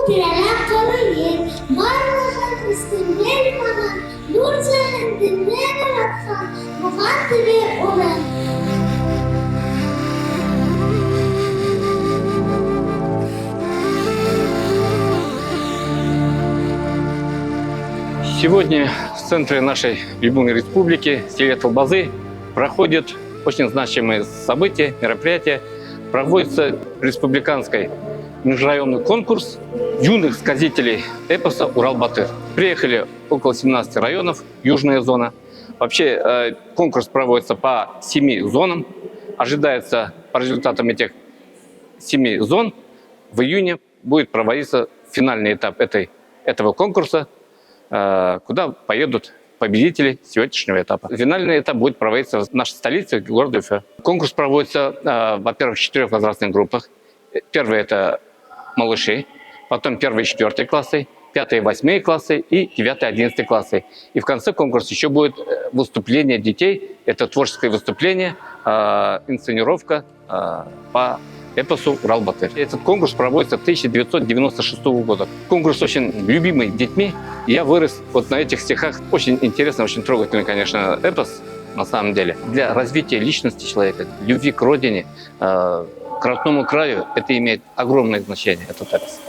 Tiralak Kalayer, Marvahan İstimler Mahan, Nurcahan Dinler Rakhan, Muhattire Olan. Сегодня в центре нашей любимой республики, селе Толбазы, проходит очень значимые события, мероприятия. Проводится республиканский межрайонный конкурс юных сказителей эпоса «Урал-Батыр». Приехали около 17 районов, южная зона. Вообще конкурс проводится по 7 зонам. Ожидается по результатам этих 7 зон в июне будет проводиться финальный этап этого конкурса, куда поедут победители сегодняшнего этапа. Финальный этап будет проводиться в нашей столице, городе Уфе. Конкурс проводится, во-первых, в 4 возрастных группах. Первые – это малыши, потом 1 и 4 классы, 5 и 8 классы и 9 и 11 классы. И в конце конкурса еще будет выступление детей. Это творческое выступление, инсценировка по эпосу «Урал-Батыр». Этот конкурс проводится 1996 года. Конкурс очень любимый детьми. Я вырос вот на этих стихах. Очень интересно, очень трогательный, конечно, эпос на самом деле. Для развития личности человека, любви к родине, к родному краю, это имеет огромное значение, этот эпос.